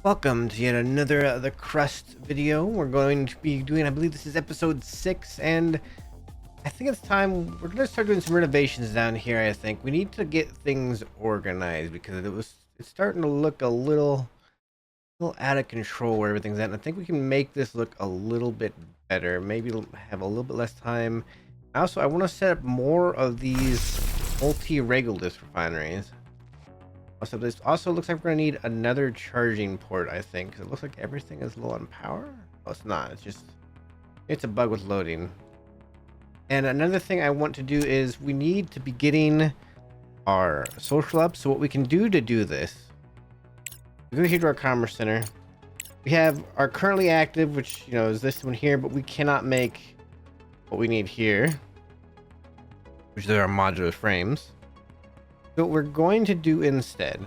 Welcome to yet another the Crust video. We're going to be doing, I believe this is episode 6, and I think it's time we're going to start doing some renovations down here. I think we need to get things organized because it's starting to look a little out of control where everything's at. And I think we can make this look a little bit better. Maybe have a little bit less time. Also, I want to set up more of these multi-regolith refineries. Also, this also looks like we're gonna need another charging port, I think, 'cause it looks like everything is low on power. Oh, it's not. It's a bug with loading. And another thing I want to do is we need to be getting our social up. So what we can do to do this, we go here to our commerce center. We have our currently active, which is this one here, but we cannot make what we need here, which are our modular frames. So what we're going to do instead,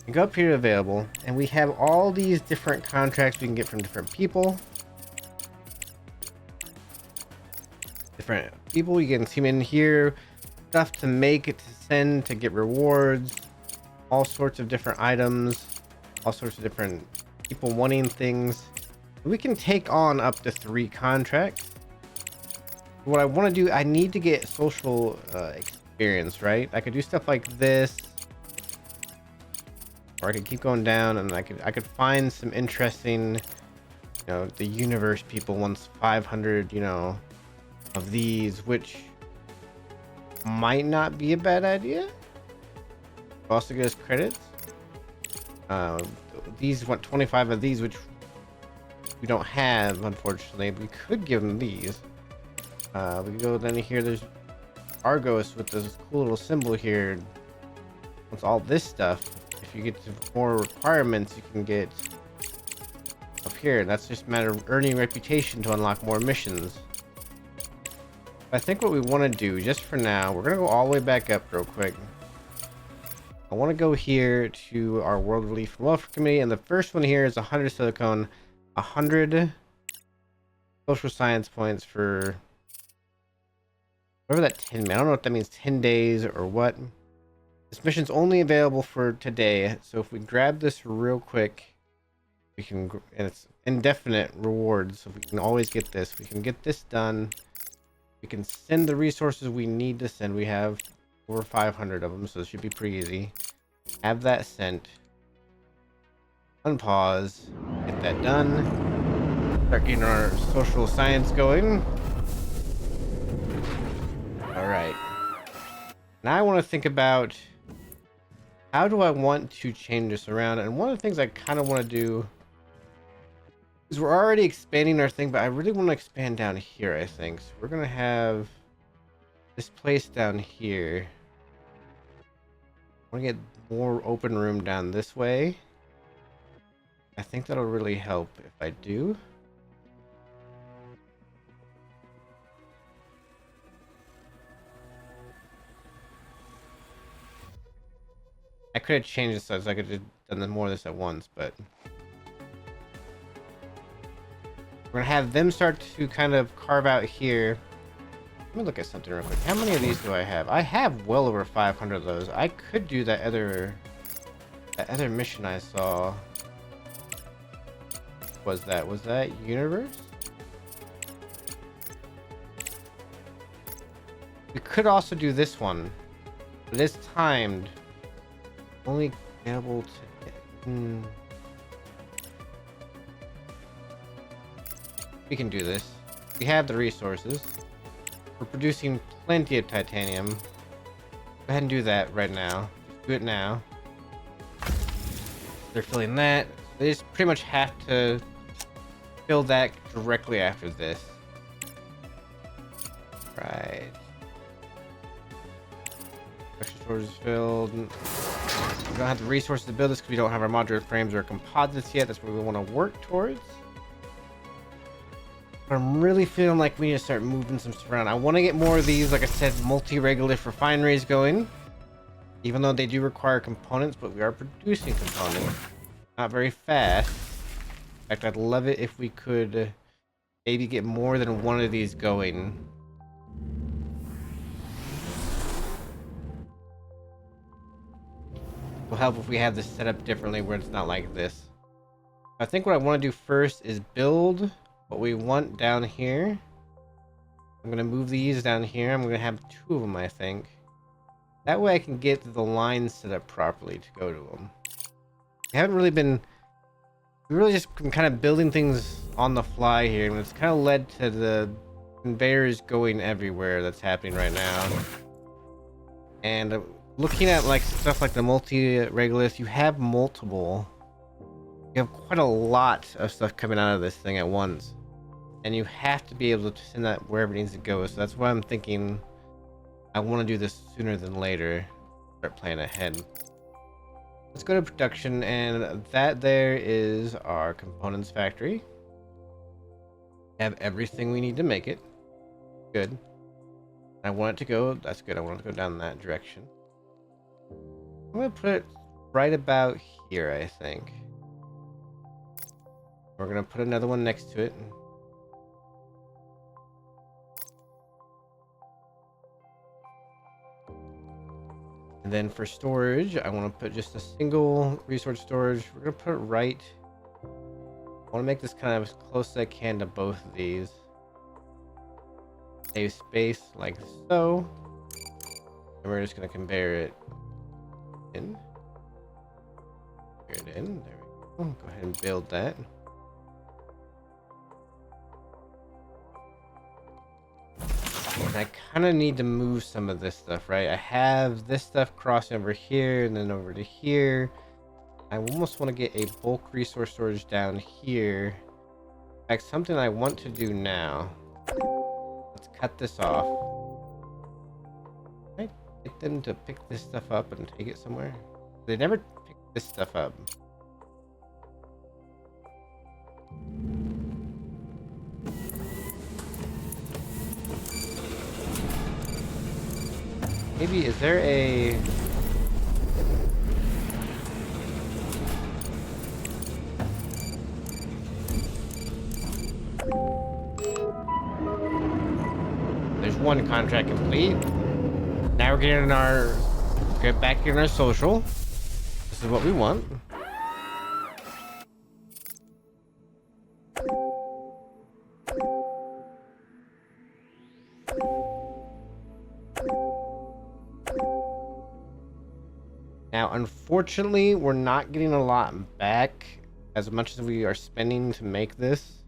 we go up here to available, and we have all these different contracts we can get from different people. You can see them in here, stuff to make, to send, to get rewards, all sorts of different items, all sorts of different people wanting things. We can take on up to 3 contracts. What I want to do, I need to get social experience, right? I could do stuff like this, or I could keep going down, and I could find some interesting, the universe people wants 500, of these, which might not be a bad idea. Also get us credits. These want 25 of these, which we don't have, unfortunately. We could give them these. We can go down here. There's Argos with this cool little symbol here. With all this stuff, if you get to more requirements, you can get up here. That's just a matter of earning reputation to unlock more missions. I think what we want to do, just for now, we're gonna go all the way back up real quick. I want to go here to our World Relief and Welfare Committee, and the first one here is 100 silicone, 100 social science points for whatever that 10 I don't know what that means, 10 days or what. This mission's only available for today, so if we grab this real quick, we can, and it's indefinite rewards, so we can always get this. We can get this done. We can send the resources we need to send. We have over 500 of them, so it should be pretty easy. Have that sent. Unpause. Get that done. Start getting our social science going. Alright. Now I want to think about how do I want to change this around, and one of the things I kind of want to do is we're already expanding our thing, but I really want to expand down here, I think. So we're going to have this place down here. I want to get more open room down this way. I think that'll really help if I do. I could have changed the size. I could have done more of this at once, but we're gonna have them start to kind of carve out here. Let me look at something real quick. How many of these do I have? I have well over 500 of those. I could do that other mission I saw. Was that universe? We could also do this one, but it's timed. Only able to. We can do this. We have the resources. We're producing plenty of titanium. Go ahead and do that right now. Just do it now. They're filling that. They just pretty much have to fill that directly after this. Right. Extra storage is filled. We don't have the resources to build this because we don't have our modular frames or composites yet. That's what we want to work towards. But I'm really feeling like we need to start moving some stuff around. I want to get more of these, like I said, multi-regolith refineries going. Even though they do require components, but we are producing components. Not very fast. In fact, I'd love it if we could maybe get more than one of these going. Will help if we have this set up differently where it's not like this. I think what I want to do first is build what we want down here. I'm going to move these down here. I'm going to have 2 of them, I think. That way I can get the lines set up properly to go to them. I haven't really been... We really just been kind of building things on the fly here, and it's kind of led to the conveyors going everywhere that's happening right now. And looking at like stuff like the multi-regolith, you have multiple. You have quite a lot of stuff coming out of this thing at once. And you have to be able to send that wherever it needs to go. So that's why I'm thinking I want to do this sooner than later. Start planning ahead. Let's go to production, and that there is our components factory. Have everything we need to make it. Good. I want it to go, that's good, I want it to go down that direction. I'm going to put it right about here, I think. We're going to put another one next to it. And then for storage, I want to put just a single resource storage. We're going to put it right. I want to make this kind of as close as I can to both of these. Save space like so. And we're just going to conveyor it in. Conveyor it in. There we go. Go ahead and build that. And I kind of need to move some of this stuff, right? I have this stuff crossing over here and then over to here. I almost want to get a bulk resource storage down here. In fact, something I want to do now. Let's cut this off. Can I get them to pick this stuff up and take it somewhere? They never pick this stuff up. Maybe, is there a... There's one contract complete. Now we're getting our... Get back in our social. This is what we want. Now, unfortunately, we're not getting a lot back as much as we are spending to make this.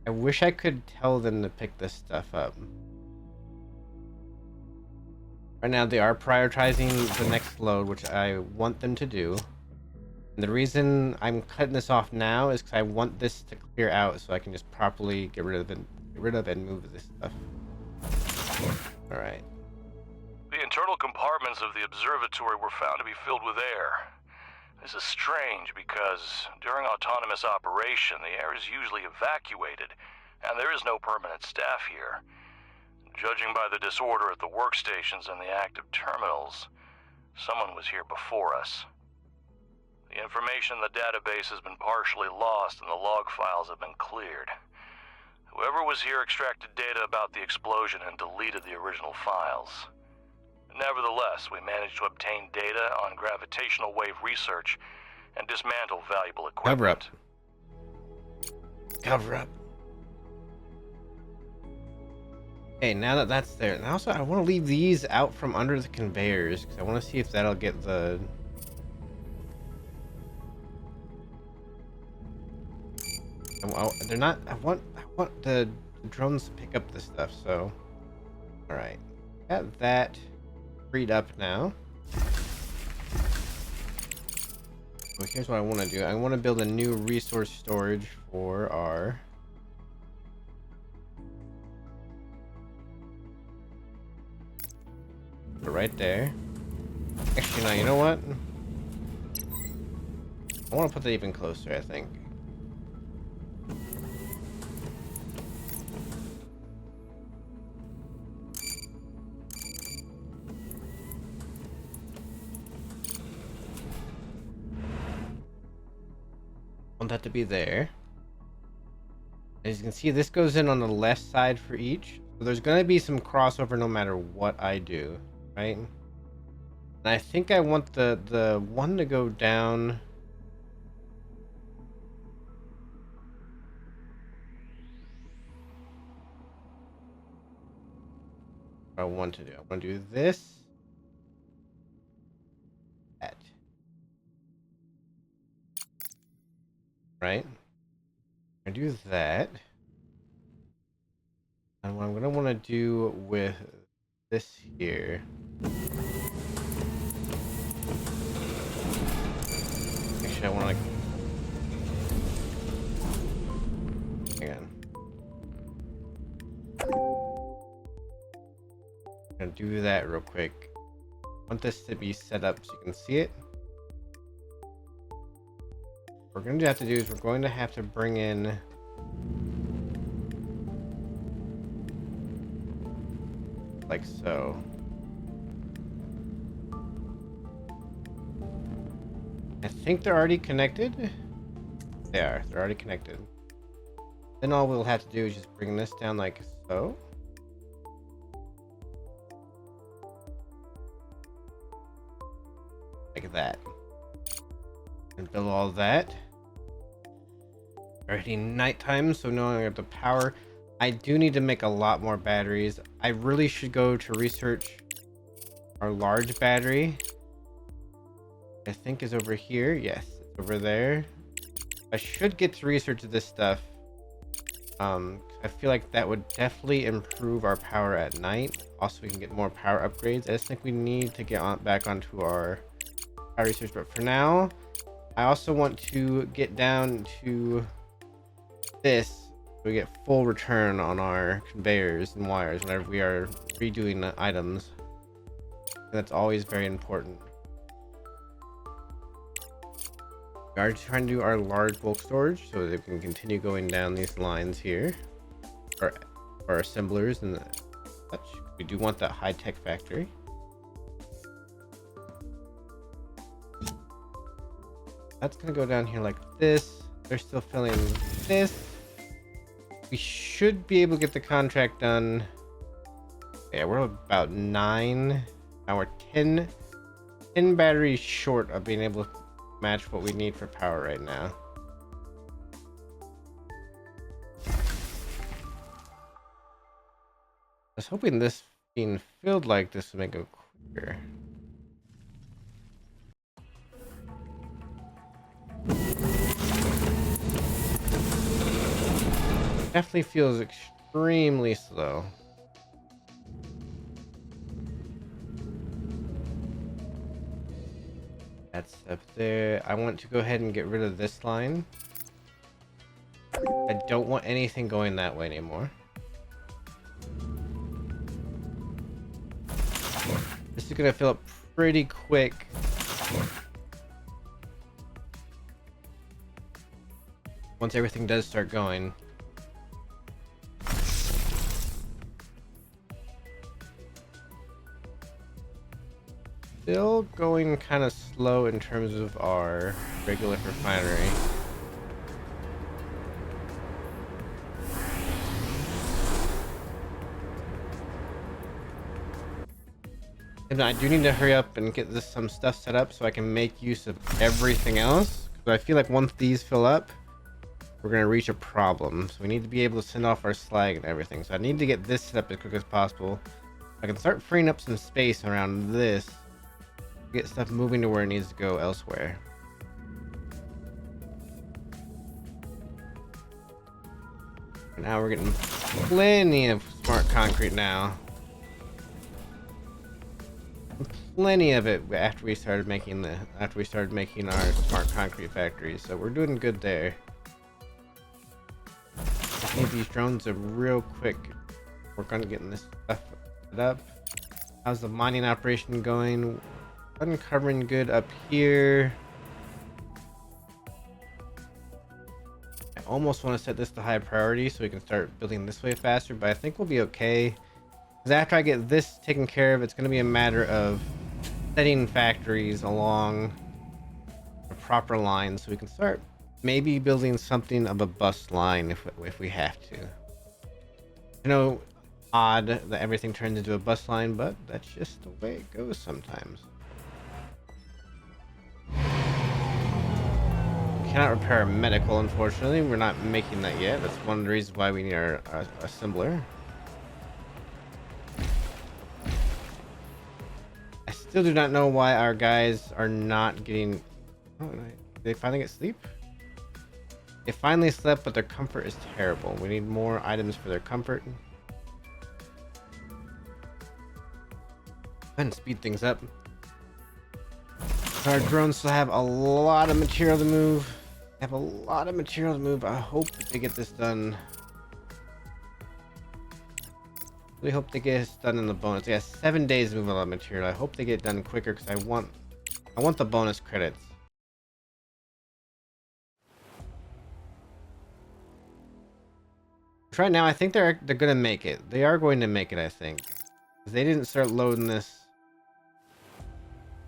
I wish I could tell them to pick this stuff up. Right now, they are prioritizing the next load, which I want them to do. And the reason I'm cutting this off now is because I want this to clear out so I can just properly get rid of it and move this stuff. All right. The internal compartments of the observatory were found to be filled with air. This is strange because during autonomous operation, the air is usually evacuated, and there is no permanent staff here. Judging by the disorder at the workstations and the active terminals, someone was here before us. The information in the database has been partially lost and the log files have been cleared. Whoever was here extracted data about the explosion and deleted the original files. Nevertheless, we managed to obtain data on gravitational wave research and dismantle valuable equipment. Cover up. Cover up. Okay, now that that's there, and also I want to leave these out from under the conveyors because I want to see if that'll get the... They're not... I want the drones to pick up this stuff, so... Alright. Got that freed up now. Well, here's what I want to do. I want to build a new resource storage for our... right there. Actually, no, you know what? I want to put that even closer, I think. Want that to be there. As you can see, this goes in on the left side for each. So there's going to be some crossover no matter what I do, right? And I think I want the one to go down I want to do. I want to do this. That. Right? I do that. And what I'm going to want to do with this here. Actually, I want to... Hang on. I'm going to do that real quick. I want this to be set up so you can see it. What we're going to have to do is we're going to have to bring in like so. I think they're already connected. They are. They're already connected. Then all we'll have to do is just bring this down like so. Like that. And build all that. Already nighttime, so no longer have the power. I do need to make a lot more batteries. I really should go to research our large battery. I think is over here. Yes, it's over there. I should get to research this stuff. I feel like that would definitely improve our power at night. Also, we can get more power upgrades. I just think we need to get back onto our power research. But for now, I also want to get down to this so we get full return on our conveyors and wires whenever we are redoing the items. And that's always very important. We are trying to do our large bulk storage so that we can continue going down these lines here. Our assemblers and such. We do want that high-tech factory. That's gonna go down here like this. They're still filling this. We should be able to get the contract done. Yeah, we're about 9. Now we're 10 batteries short of being able to match what we need for power right now. I was hoping this being filled like this would make it quicker. Definitely feels extremely slow. That's up there. I want to go ahead and get rid of this line. I don't want anything going that way anymore. This is gonna fill up pretty quick. Once everything does start going. Still going kind of slow in terms of our regular refinery. And I do need to hurry up and get some stuff set up so I can make use of everything else. Because I feel like once these fill up, we're going to reach a problem. So we need to be able to send off our slag and everything. So I need to get this set up as quick as possible. I can start freeing up some space around this. Get stuff moving to where it needs to go elsewhere. Now we're getting plenty of smart concrete now. Plenty of it after we started making our smart concrete factories. So we're doing good there. I need these drones to real quick work on getting this stuff set up. How's the mining operation going? Uncovering good up here. I almost want to set this to high priority so we can start building this way faster, but I think we'll be okay. Because after I get this taken care of, it's going to be a matter of setting factories along a proper line so we can start maybe building something of a bus line if we have to. I know, odd that everything turns into a bus line, but that's just the way it goes sometimes. Cannot repair our medical, unfortunately. We're not making that yet. That's one of the reasons why we need our assembler. Still do not know why our guys are not getting... Oh, did they finally get sleep? They finally slept, but their comfort is terrible. We need more items for their comfort. And speed things up. Our drones still have a lot of material to move. They have a lot of material to move. I hope that they get this done. We hope they get this done in the bonus. They have 7 days to move a lot of material. I hope they get it done quicker because I want the bonus credits. Right now, I think they're gonna make it. They are going to make it, I think. They didn't start loading this.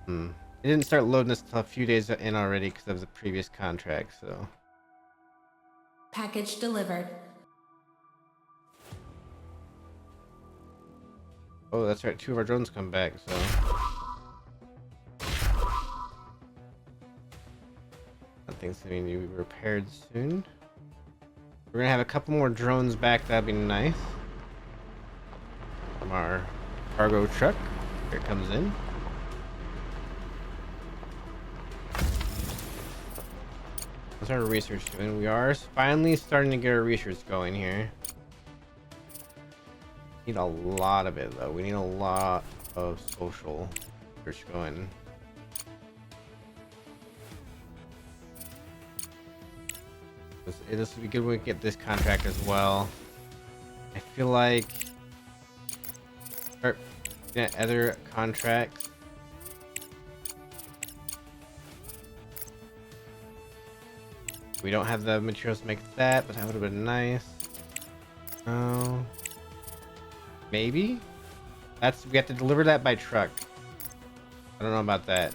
They didn't start loading this until a few days in already because of the previous contract, so. Package delivered. Oh, that's right. 2 of our drones come back, so. That thing's going to be repaired soon. We're gonna have a couple more drones back. That'd be nice. From our cargo truck. Here it comes in. What's our research doing? We are finally starting to get our research going here. Need a lot of it though. We need a lot of social research going. This would be good when we get this contract as well. I feel like start getting other contracts. We don't have the materials to make that, but that would have been nice. Oh, maybe we have to deliver that by truck. I don't know about that.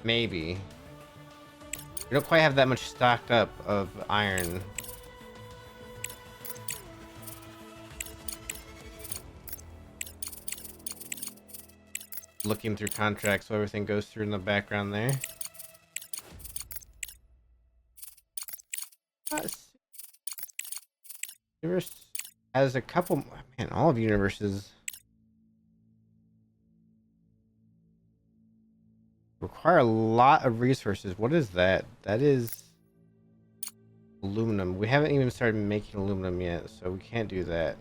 Maybe. We don't quite have that much stocked up of iron. Looking through contracts, so everything goes through in the background there. Universe has a couple. Man, all of universes require a lot of resources. What is that? That is aluminum. We haven't even started making aluminum yet, so we can't do that.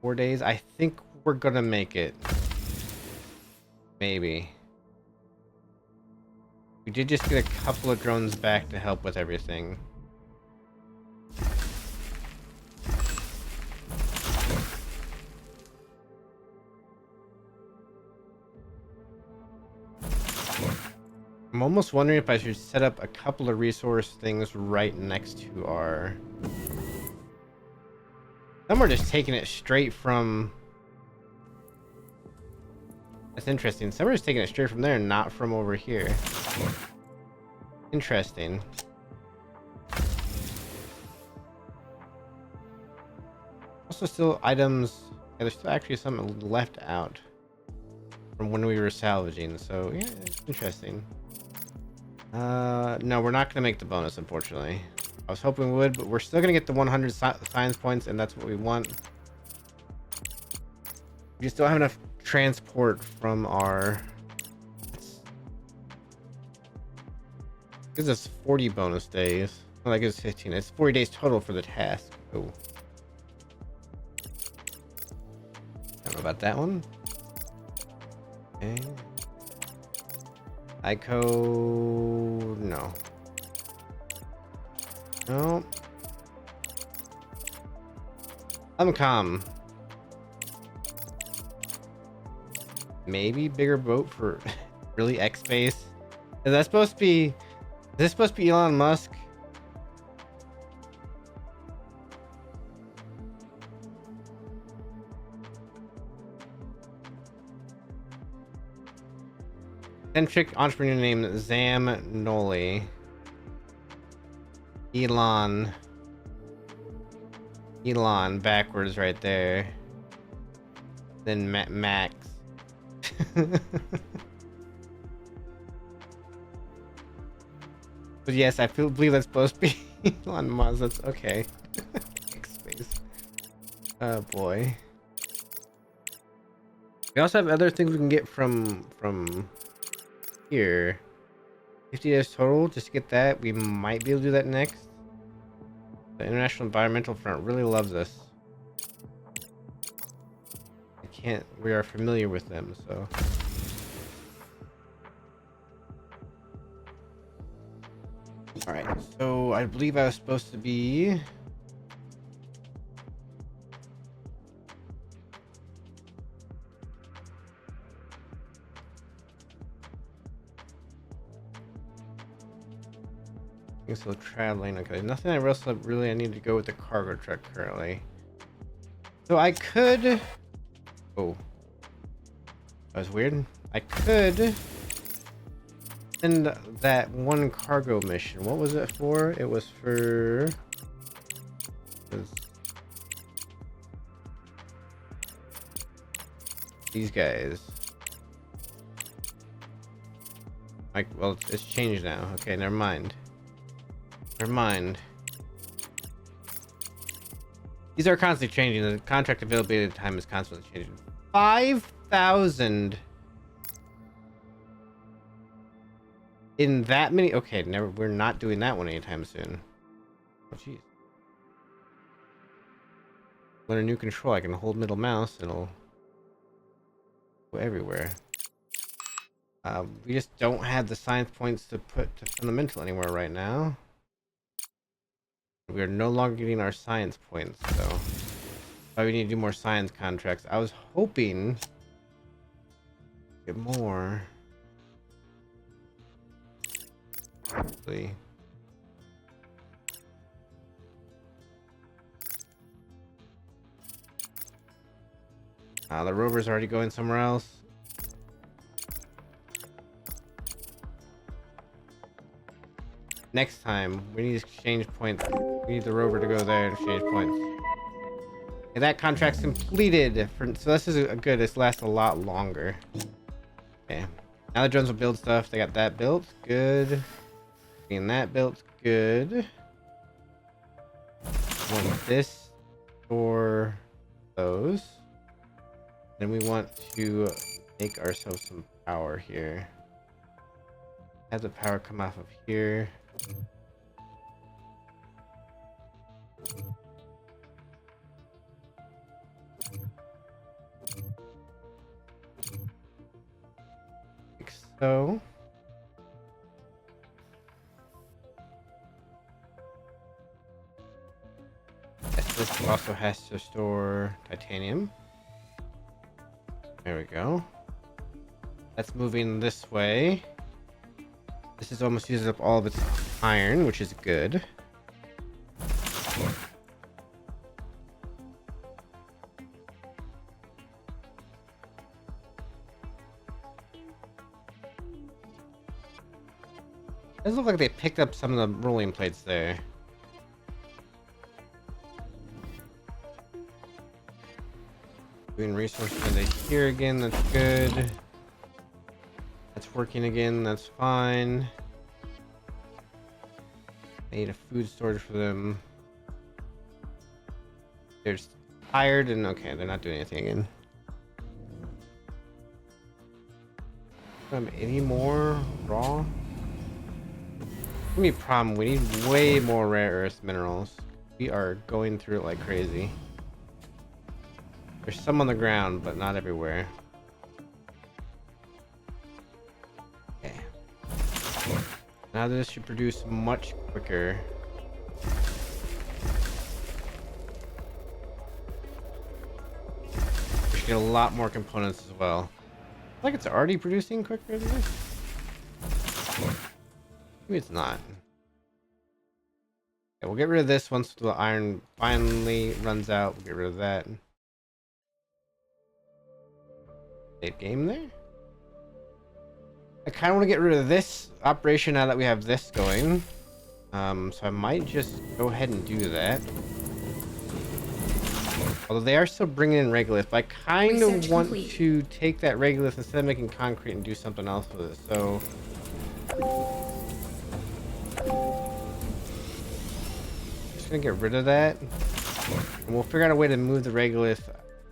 Four days. I think we're gonna make it. Maybe. We did just get a couple of drones back to help with everything. I'm almost wondering if I should set up a couple of resource things right next to our... Some are just taking it straight from... That's interesting. Some are just taking it straight from there and not from over here. Interesting. Also still items... Yeah, there's still actually some left out from when we were salvaging, so yeah, it's interesting. No, we're not gonna make the bonus, unfortunately. I was hoping we would, but we're still gonna get the 100 science points, and that's what we want. We just don't have enough transport from our... Gives us 40 bonus days. Well, that gives 15. It's 40 days total for the task. Oh. Don't know about that one. Okay. ICO... No. No. Calm. Maybe bigger boat for really X space. Is that supposed to be? Is this supposed to be Elon Musk? Eccentric entrepreneur named Zam Noli. Elon backwards right there. Then Max. But yes, believe that's supposed to be Elon Musk. That's okay. Space. Oh boy. We also have other things we can get from here. 50 days total. Just to get that. We might be able to do that next. The International Environmental Front really loves us. We are familiar with them, so. Alright, so I believe I was supposed to be... So traveling, okay. Nothing else really I need to go with the cargo truck currently. So I could... Oh. That was weird. I could send that one cargo mission. What was it for? It was for... these guys. Like, well, it's changed now. Okay, never mind. Never mind. These are constantly changing. The contract availability time is constantly changing. 5,000 in that many. Okay, never. We're not doing that one anytime soon. Oh, jeez. Learn a new control. I can hold middle mouse. It'll go everywhere. We just don't have the science points to put to fundamental anywhere right now. We are no longer getting our science points, so we need to do more science contracts. I was hoping to get more. Actually. The rover's already going somewhere else. Next time, we need to exchange points. We need the rover to go there and exchange points. Okay, that contract's completed. So this is a good. This lasts a lot longer. Okay. Now the drones will build stuff. They got that built. Good. Getting that built. Good. Want this for those. Then we want to make ourselves some power here. Have the power come off of here. Like so. This also has to store titanium. There we go. That's moving this way. This is almost uses up all of its iron, which is good. It does look like they picked up some of the rolling plates there. Doing resources into here again, that's good. That's working again, that's fine. I need a food storage for them. They're tired and okay, they're not doing anything again. Any more raw? Give me a problem. We need way more rare earth minerals. We are going through it like crazy. There's some on the ground, but not everywhere. Okay. Now this should produce much quicker. We should get a lot more components as well. I feel like it's already producing quicker than this. Maybe it's not. Okay, we'll get rid of this once the iron finally runs out. We'll get rid of that. Save game there. I kind of want to get rid of this operation now that we have this going. So I might just go ahead and do that. Although they are still bringing in regolith, but I kind of want to take that regolith instead of making concrete and do something else with it. So just gonna get rid of that. And we'll figure out a way to move the regolith.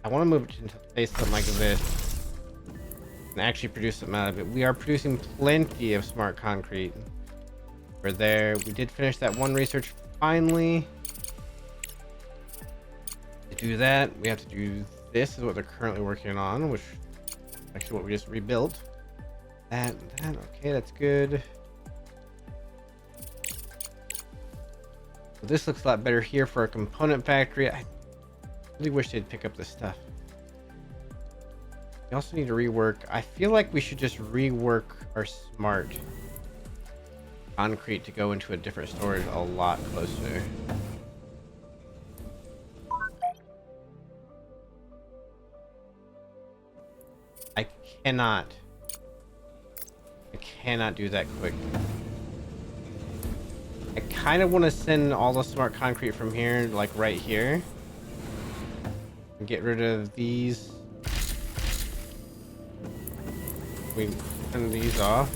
I want to move it into place something like this and actually produce something out of it. We are producing plenty of smart concrete. We're there. We did finish that one research finally. To do that, we have to do this is what they're currently working on, which is actually what we just rebuilt. That, okay, that's good. So this looks a lot better here for a component factory. I really wish they'd pick up this stuff. We also need to rework. I feel like we should just rework our smart concrete to go into a different storage a lot closer. I cannot do that quick. I kind of want to send all the smart concrete from here, like right here. And get rid of these. We turn these off.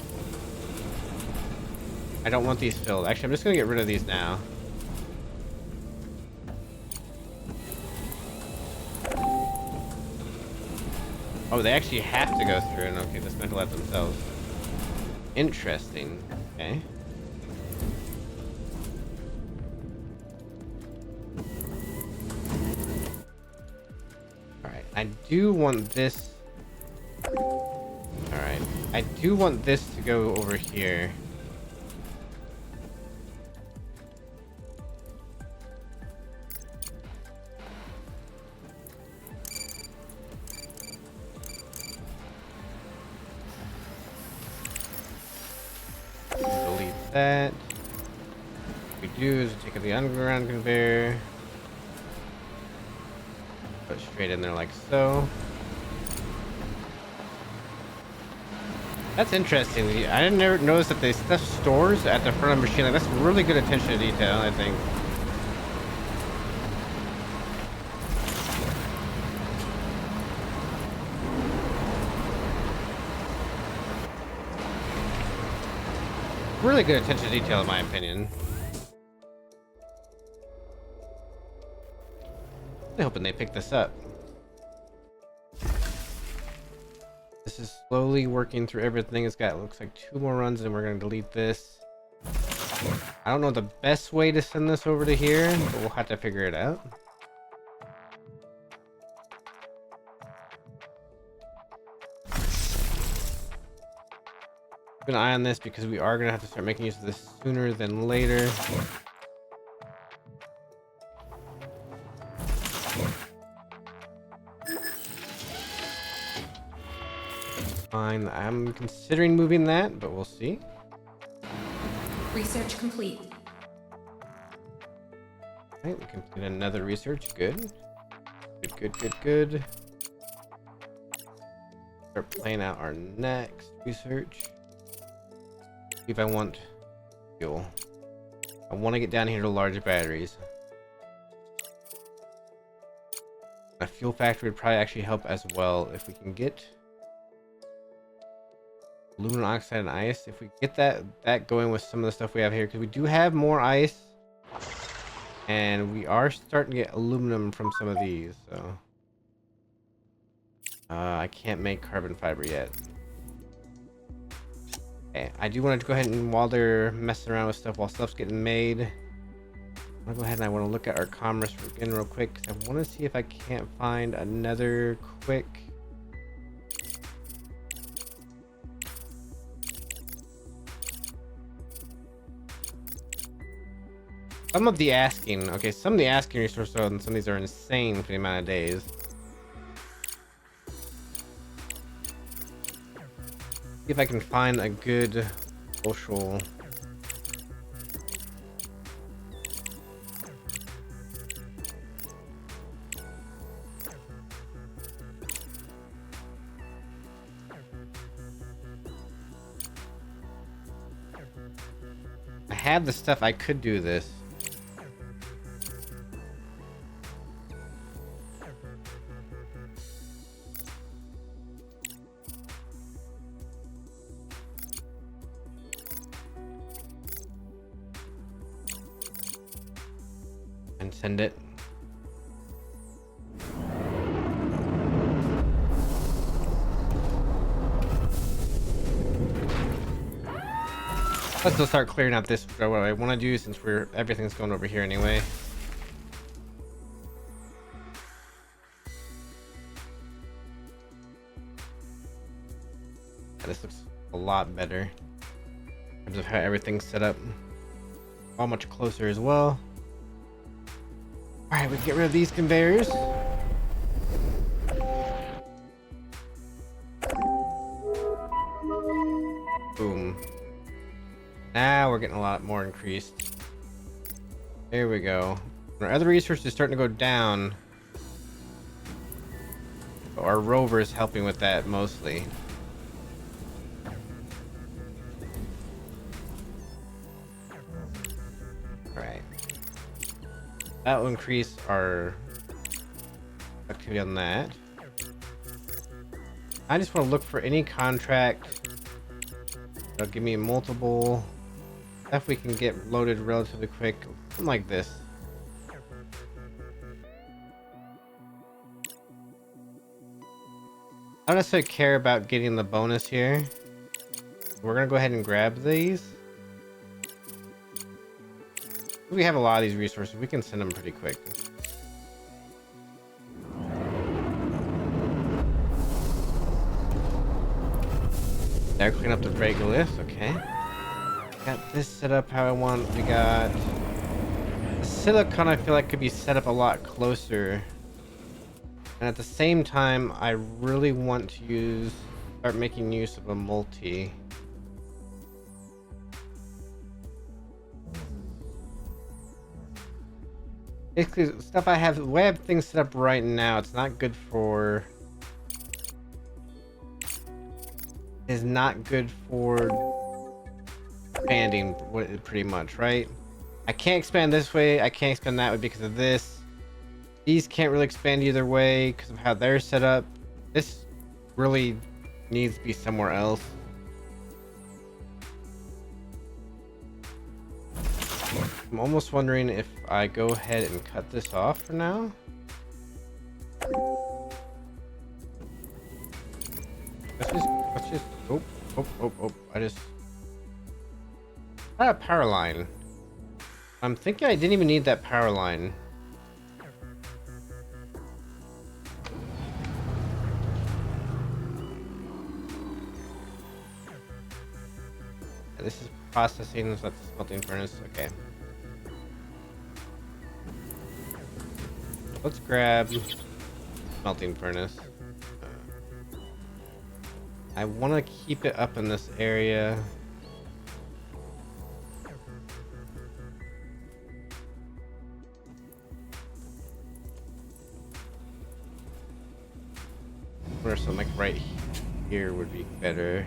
I don't want these filled. Actually, I'm just going to get rid of these now. Oh, they actually have to go through. And okay, this meant to let themselves. Interesting. Okay. Alright, I do want this. Alright, I do want this to go over here. Delete that. What we do is take the underground conveyor. Put it straight in there like so. That's interesting. I didn't ever notice that they stuff stores at the front of the machine. Like, that's really good attention to detail, I think. Really good attention to detail, in my opinion. I'm hoping they pick this up. This is slowly working through everything. It's got, looks like 2 more runs, and we're going to delete this. I don't know the best way to send this over to here, but we'll have to figure it out. Keep an eye on this because we are going to have to start making use of this sooner than later. Fine, I'm considering moving that, but we'll see. Research complete. Alright, we complete another research. Good. Good. Start playing out our next research. See if I want fuel. I want to get down here to large batteries. A fuel factory would probably actually help as well if we can get aluminum oxide and ice. If we get that going with some of the stuff we have here, because we do have more ice, and we are starting to get aluminum from some of these. So I can't make carbon fiber yet. Okay, I do want to go ahead and while they're messing around with stuff, while stuff's getting made, I'm gonna go ahead and I want to look at our commerce again real quick, because I want to see if I can't find another quick. Some of the asking resources and some of these are insane for the amount of days. See if I can find a good social. I have the stuff I could do this. And send it. Let's still start clearing out this, what I want to do, since everything's going over here anyway. Yeah, this looks a lot better in terms of how everything's set up. All much closer as well. Alright, we can get rid of these conveyors. Boom. Now we're getting a lot more increased. There we go. Our other resources are starting to go down. But our rover is helping with that mostly. Alright. That will increase our activity on that. I just want to look for any contract that'll give me multiple stuff we can get loaded relatively quick. Something like this. I don't necessarily care about getting the bonus here. We're gonna go ahead and grab these. We have a lot of these resources. We can send them pretty quick. There, clean up the regolith. Okay. Got this set up how I want. We got the silicon. I feel like could be set up a lot closer. And at the same time, I really want to start making use of a multi. Basically, stuff I have, the way I have things set up right now, it's not good for... is not good for expanding, pretty much, right? I can't expand this way, I can't expand that way because of this. These can't really expand either way because of how they're set up. This really needs to be somewhere else. I'm almost wondering if I go ahead and cut this off for now. Let's just, oh, I had a power line. I'm thinking I didn't even need that power line. Yeah, this is processing, so that's the smelting furnace, okay. Let's grab smelting furnace. I want to keep it up in this area. Or something like right here would be better.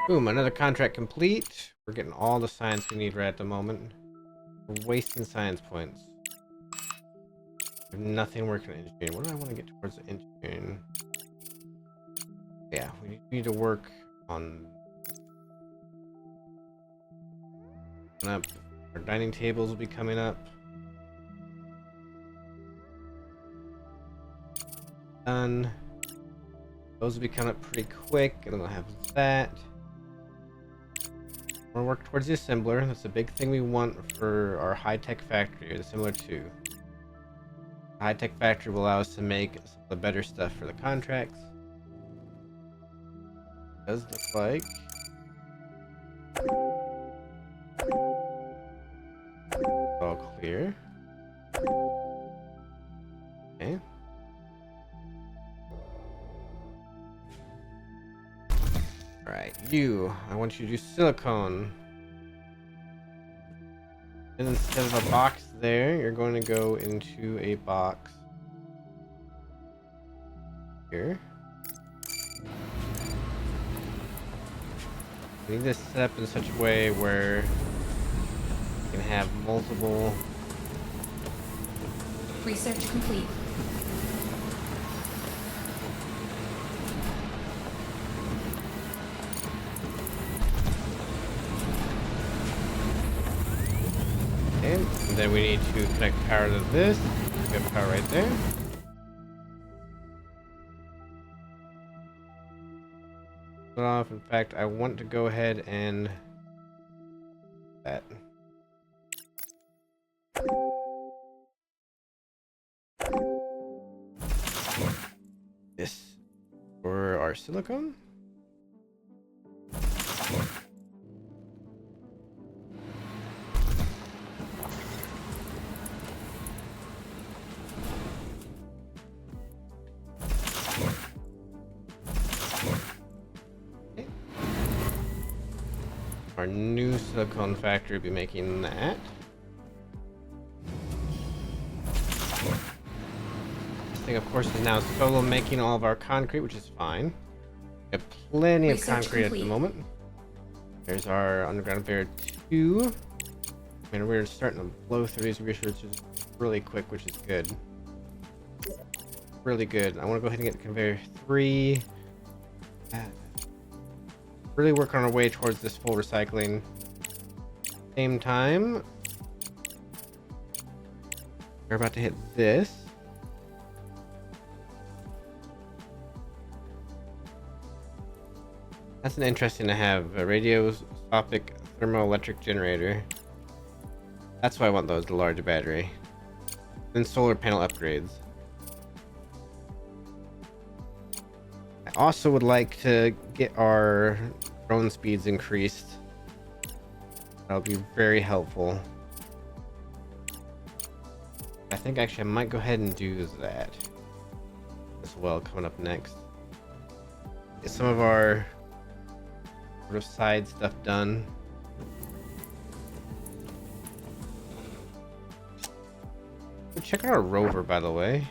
Boom, another contract complete. We're getting all the science we need right at the moment. We're wasting science points. We have nothing working on engineering. What do I want to get towards the engineering? Yeah, we need to work on up. Our dining tables will be coming up. Done. Those will be coming up pretty quick, and then I'll have that. We'll work towards the assembler. That's a big thing we want for our high-tech factory, or the similar to. The high-tech factory will allow us to make some of the better stuff for the contracts. It does look like. All clear. Okay. Alright, I want you to do silicone. And instead of a box there, you're going to go into a box here. We need this set up in such a way where you can have multiple... Research complete. Alright, and then we need to connect power to this. We have power right there. Off. In fact, I want to go ahead and that. This for our silicone. Our new silicone factory will be making that. This thing, of course, is now solo making all of our concrete, which is fine. We have plenty of concrete at the moment. There's our underground barrier 2. And we're starting to blow through these resources really quick, which is good. Really good. I want to go ahead and get conveyor 3. Really work on our way towards this full recycling. Same time, we're about to hit this. That's an interesting to have, a radioscopic thermoelectric generator. That's why I want those, the larger battery. Then solar panel upgrades. I also would like to get our drone speeds increased. That'll be very helpful. I think actually I might go ahead and do that as well coming up next. Get some of our sort of side stuff done. Check out our rover, by the way.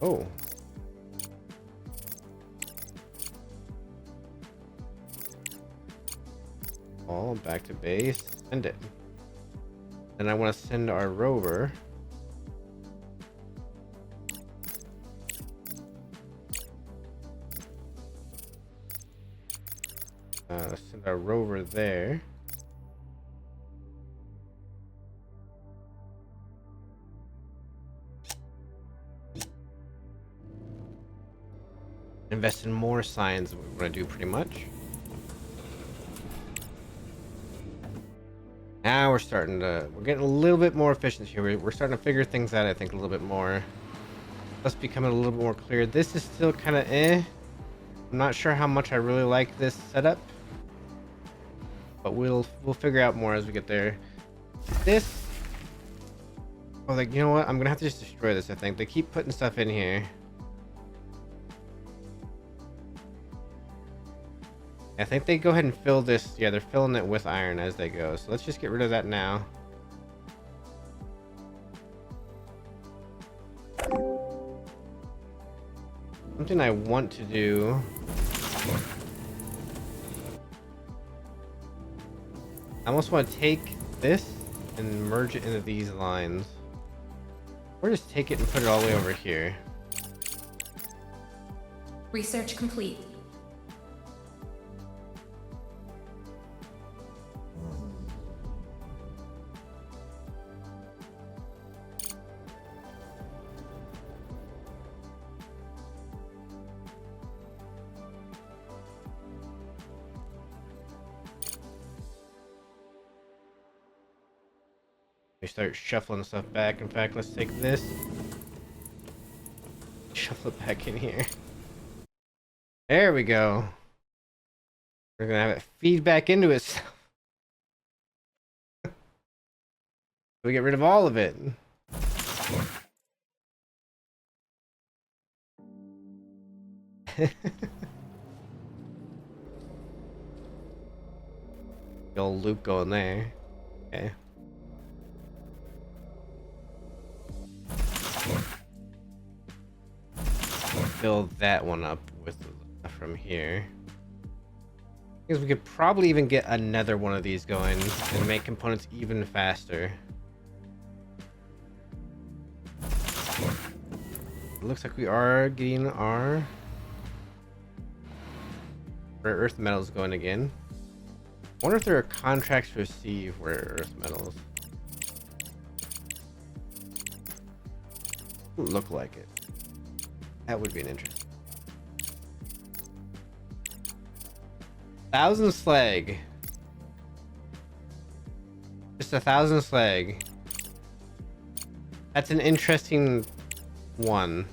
Oh. All back to base. Send it. And I want to send our rover. Send our rover there. Invest in more science than we want to do pretty much. Now we're getting a little bit more efficient here. We're starting to figure things out, I think, a little bit more. Plus becoming a little bit more clear. This is still kind of I'm not sure how much I really like this setup. But we'll figure out more as we get there. This, oh, like, you know what? I'm gonna have to just destroy this, I think. They keep putting stuff in here. I think they go ahead and fill this. Yeah, they're filling it with iron as they go. So let's just get rid of that now. Something I want to do. I almost want to take this and merge it into these lines. Or just take it and put it all the way over here. Research complete. We start shuffling stuff back. In fact, let's take this. Shuffle it back in here. There we go. We're gonna have it feed back into itself. We get rid of all of it. The old loop going there. Okay. Fill that one up with from here. Because we could probably even get another one of these going and make components even faster. It looks like we are getting our rare earth metals going again. wonder if there are contracts to receive rare earth metals. Doesn't look like it. That would be an interest. 1,000 slag. Just 1,000 slag. That's an interesting one.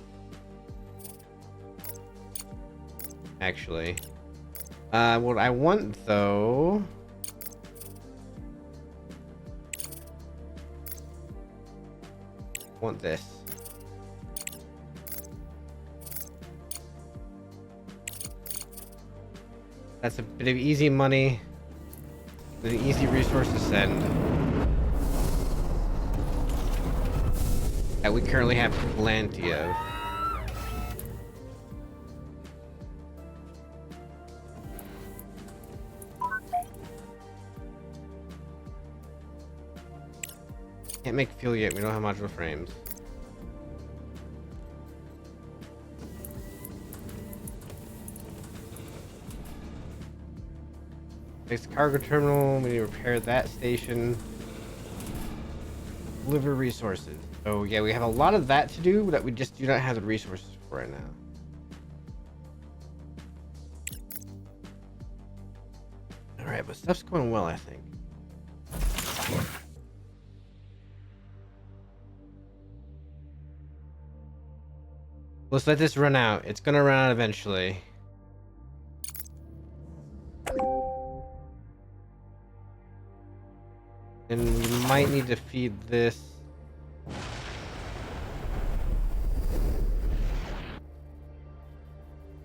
Actually. What I want though. I want this. That's a bit of easy money. An easy resource to send. That we currently have plenty of. Can't make fuel yet, we don't have modular frames. Fix the cargo terminal, we need to repair that station. Deliver resources. So yeah, we have a lot of that to do that we just do not have the resources for right now. Alright, but stuff's going well, I think. Let's let this run out. It's gonna run out eventually. And we might need to feed this.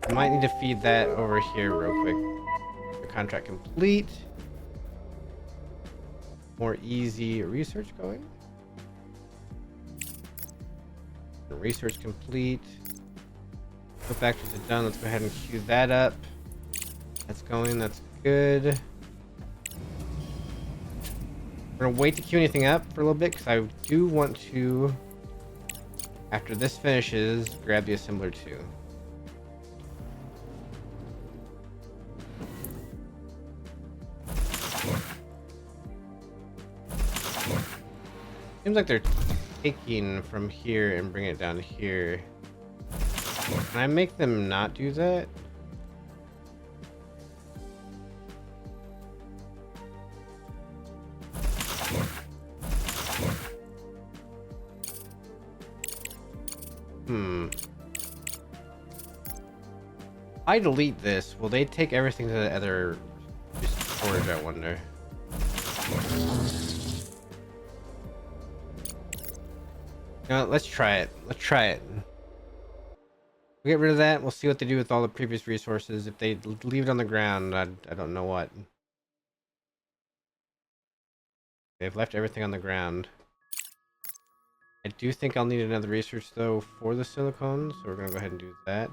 We might need to feed that over here real quick. The contract complete. More easy research going. The research complete. The factories are done. Let's go ahead and queue that up. That's going. That's good. We're gonna wait to queue anything up for a little bit because I do want to, after this finishes, grab the assembler too. Seems like they're taking from here and bring it down here. Can I make them not do that? I delete this. Will they take everything to the other storage, I wonder? You know what, let's try it. Let's try it. We get rid of that. We'll see what they do with all the previous resources. If they leave it on the ground, I don't know what. They've left everything on the ground. I do think I'll need another research though for the silicone, so we're gonna go ahead and do that.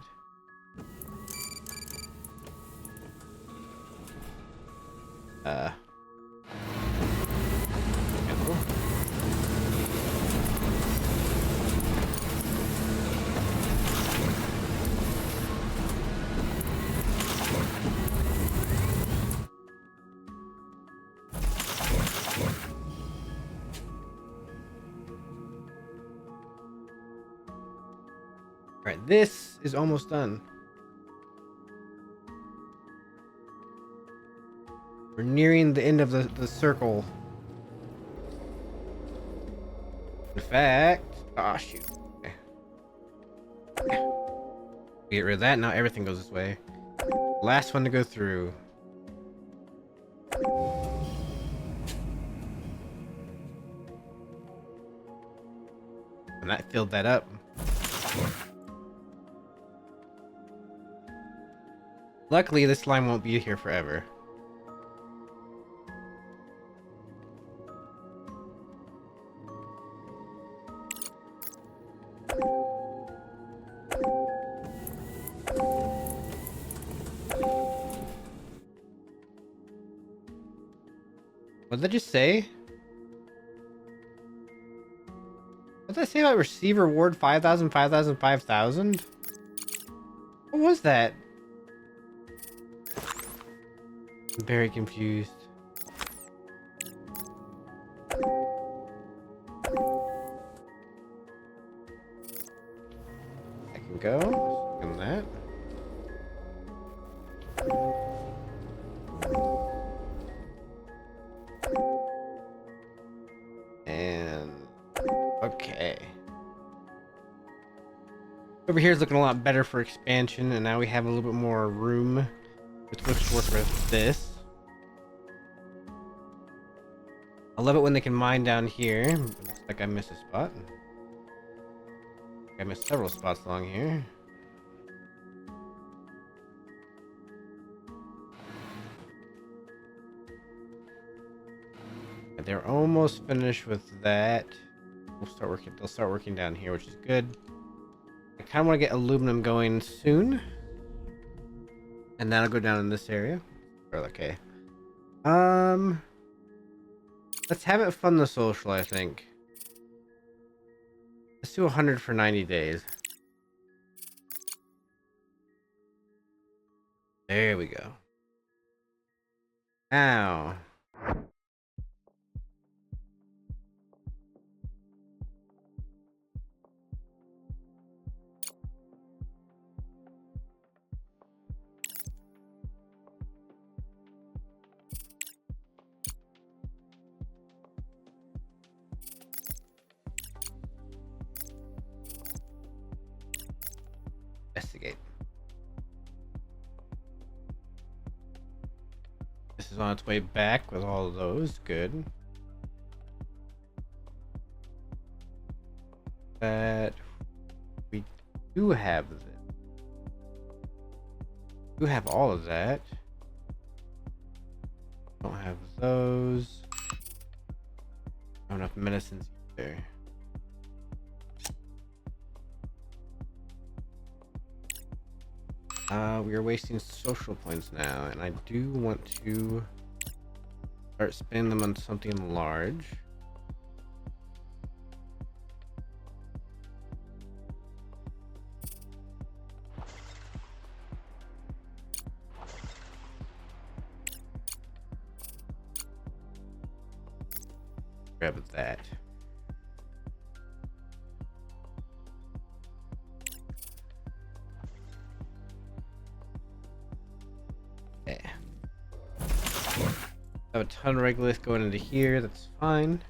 Alright, this is almost done. We're nearing the end of the circle. In fact, ah, shoot. Okay. Get rid of that, now everything goes this way. Last one to go through. And that filled that up. Luckily, this line won't be here forever. What did that just say? What did that say about receive reward 5,000, 5,000, 5,000? What was that? I'm very confused. Over here is looking a lot better for expansion, and now we have a little bit more room with which to work with this. I love it when they can mine down here. It looks like I missed a spot. I missed several spots along here. They're almost finished with that. They'll start working down here, which is good. I kind of want to get aluminum going soon. And that'll go down in this area. Okay. Let's have it fund the social, I think. Let's do 100 for 90 days. There we go. Now. Investigate. This is on its way back with all of those. Good. That we do have this. We do have all of that. Don't have those. Not enough medicines there. We are wasting social points now, and I do want to start spending them on something large. Grab that. I have a ton of regolith going into here, that's fine.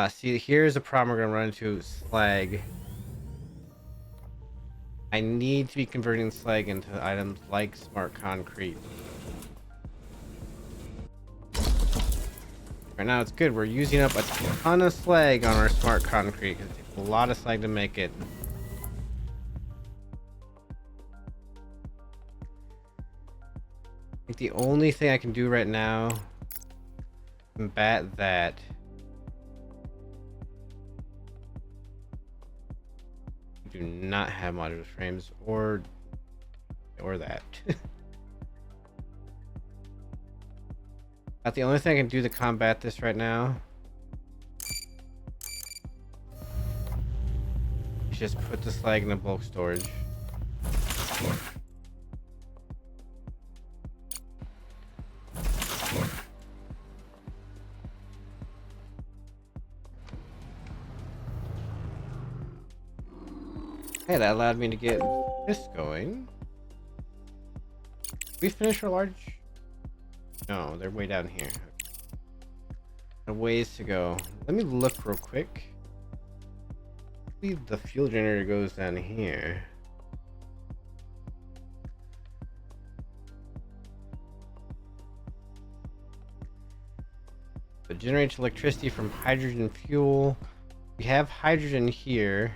See, here's a problem we're gonna run into: slag. I need to be converting slag into items like smart concrete. Right now it's good, we're using up a ton of slag on our smart concrete because it takes a lot of slag to make it. I think the only thing I can do right now to combat that do not have modular frames or that. That's the only thing I can do to combat this right now. Just put the slag in the bulk storage. Hey, that allowed me to get this going. We finished our large? No, they're way down here. A ways to go. Let me look real quick. I believe the fuel generator goes down here. It generates electricity from hydrogen fuel. We have hydrogen here.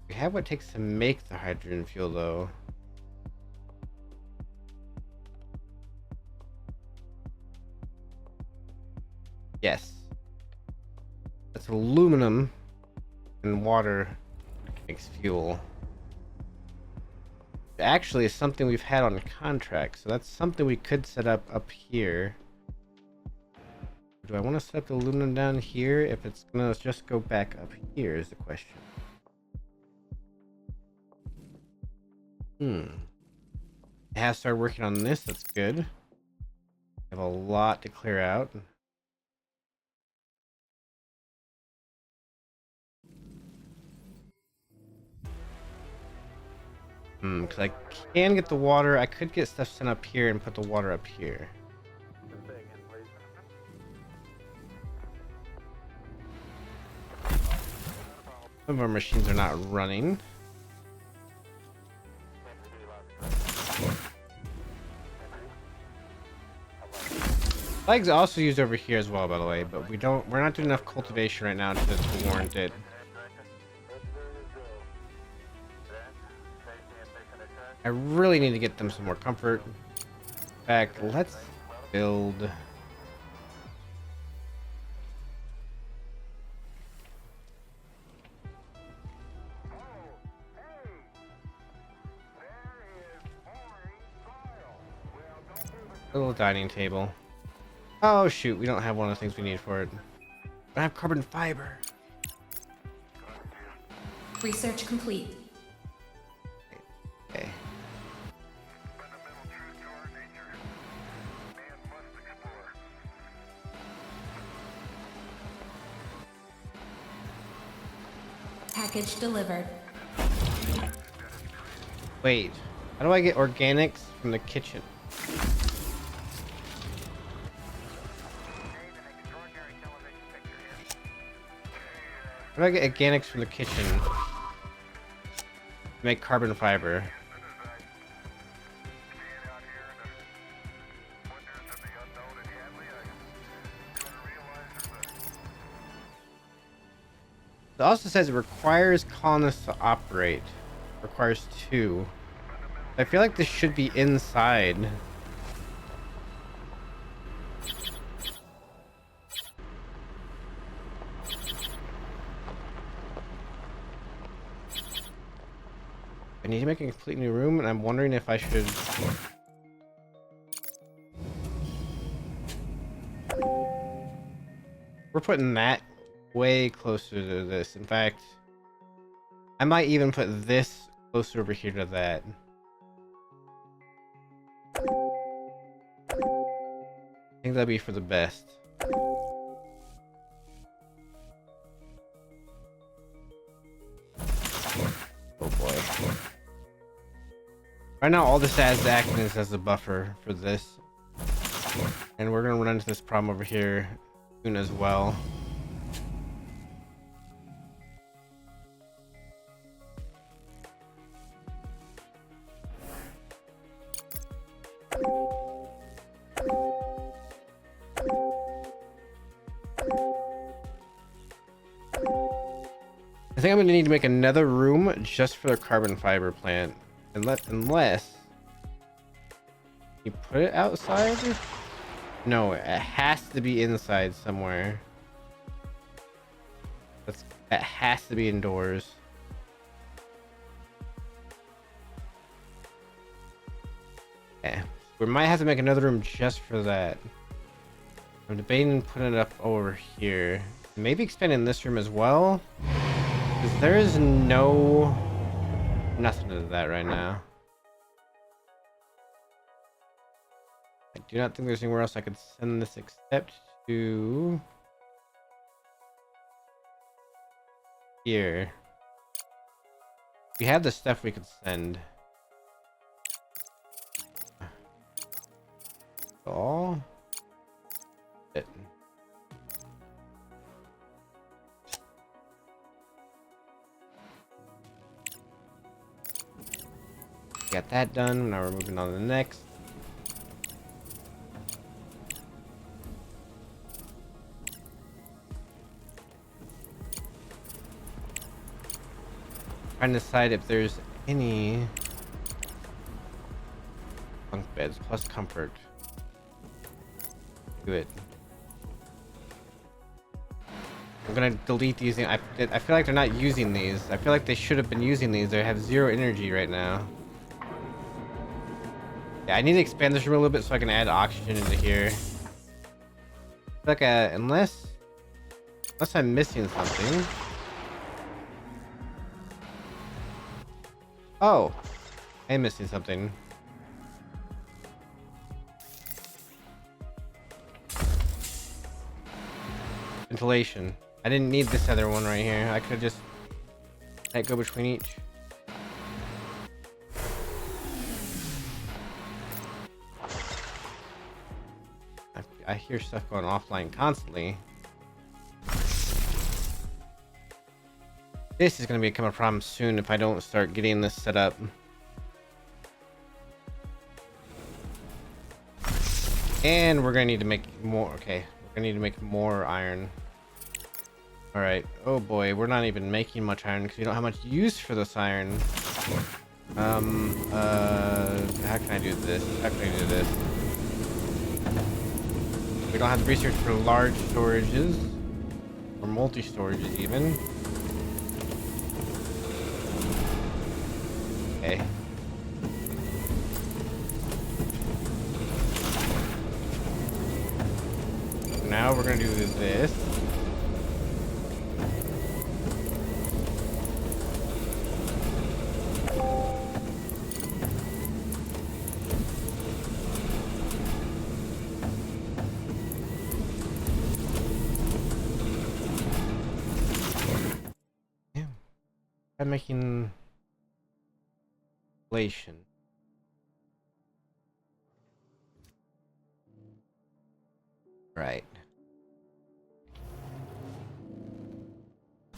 We have what it takes to make the hydrogen fuel, though. Yes. That's aluminum and water makes fuel. Actually, it's something we've had on contract, so that's something we could set up here. Do I want to set up the aluminum down here? If it's gonna just go back up here is the question. I have started working on this, that's good. I have a lot to clear out. Because I can get the water. I could get stuff sent up here and put the water up here. Some of our machines are not running. Flag's also used over here as well, by the way, but we're not doing enough cultivation right now to warrant it. I really need to get them some more comfort. In fact, let's build. A little dining table. Oh shoot, we don't have one of the things we need for it. I have carbon fiber. Research complete. Okay. Package delivered. Wait, how do I get organics from the kitchen? How do I get organics from the kitchen to make carbon fiber? It also says it requires colonists to operate. Requires 2. I feel like this should be inside. I need to make a complete new room, and I'm wondering if I should. We're putting that way closer to this. In fact, I might even put this closer over here to that. I think that'd be for the best. Oh boy. Right now, all this is acting as a buffer for this. And we're gonna run into this problem over here soon as well. I think I'm gonna need to make another room just for the carbon fiber plant. Unless you put it outside? No, it has to be inside somewhere. It has to be indoors. Yeah, we might have to make another room just for that. I'm debating putting it up over here. Maybe expanding this room as well. Because there is nothing to that right now. I do not think there's anywhere else I could send this except to here. We have the stuff we could send. All it. Got that done. Now we're moving on to the next. Trying to decide if there's any bunk beds plus comfort. Do it. I'm gonna delete these. I feel like they're not using these. I feel like they should have been using these. They have 0 energy right now. Yeah, I need to expand this room a little bit so I can add oxygen into here. Like unless I'm missing something. Oh, I'm missing something. Ventilation. I didn't need this other one right here. I could just let it go between each. I hear stuff going offline constantly. This is going to become a problem soon if I don't start getting this set up. And we're going to need to make more. Okay, we're going to need to make more iron. All right. Oh boy, we're not even making much iron because we don't have much use for this iron. How can I do this? How can I do this? We don't have the research for large storages or multi-storages even. Okay. Now we're gonna do this. Yeah. I'm making inflation. Right.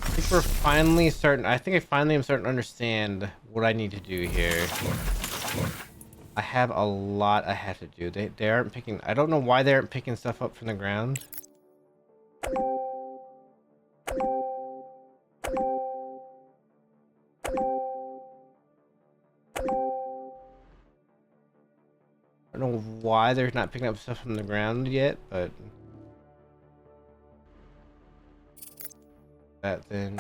I think we're finally starting. I think I finally am starting to understand what I need to do here. I have a lot I have to do. They aren't picking. I don't know why they aren't picking stuff up from the ground. I don't know why they're not picking up stuff from the ground yet, but that then.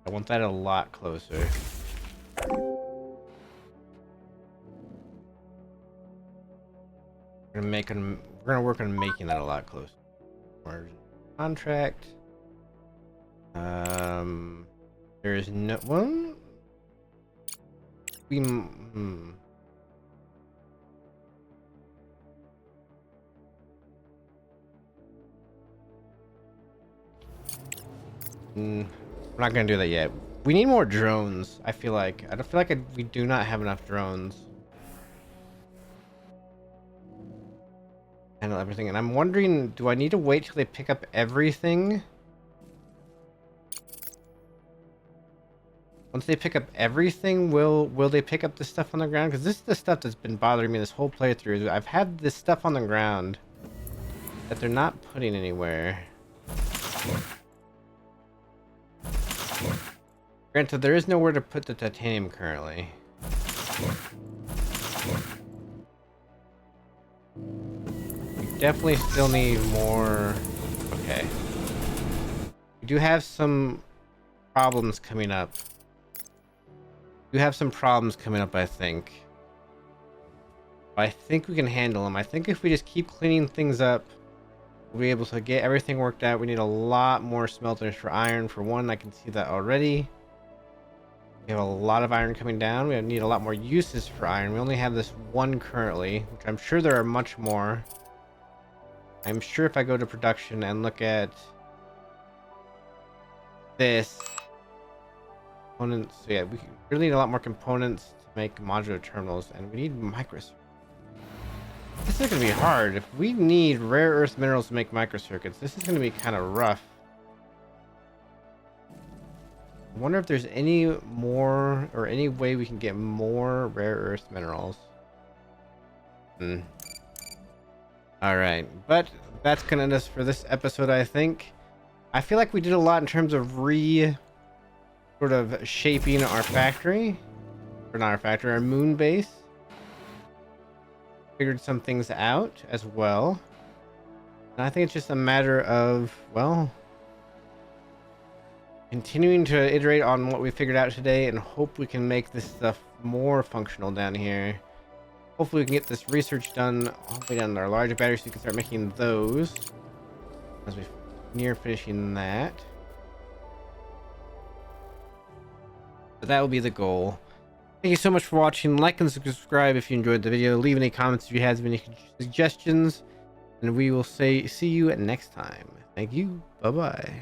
I want that a lot closer. We're gonna work on making that a lot closer. Margin contract. There is no one. We we're not gonna do that yet. We need more drones. I feel like we do not have enough drones. Handle everything, and I'm wondering, do I need to wait till they pick up everything? Once they pick up everything, will they pick up the stuff on the ground? Because this is the stuff that's been bothering me this whole playthrough. I've had this stuff on the ground that they're not putting anywhere. Granted, there is nowhere to put the titanium currently. We definitely still need more. Okay. We do have some problems coming up. I think. But I think we can handle them. I think if we just keep cleaning things up, we'll be able to get everything worked out. We need a lot more smelters for iron. For one, I can see that already. We have a lot of iron coming down. We need a lot more uses for iron. We only have this one currently, which I'm sure there are much more. I'm sure if I go to production and look at this components, so yeah, we really need a lot more components to make modular terminals, and we need microcircuits. This is going to be hard. If we need rare earth minerals to make microcircuits, this is going to be kind of rough. I wonder if there's any more or any way we can get more rare earth minerals. Alright, but that's gonna end us for this episode, I think. I feel like we did a lot in terms of sort of shaping our factory. Or not our factory, our moon base. Figured some things out as well. And I think it's just a matter of, well, continuing to iterate on what we figured out today and hope we can make this stuff more functional down here. Hopefully we can get this research done all the way down to our larger batteries so we can start making those as we near finishing that. But that will be the goal. Thank you so much for watching. Like and subscribe if you enjoyed the video. Leave any comments if you have any suggestions. And we will see you next time. Thank you. Bye-bye.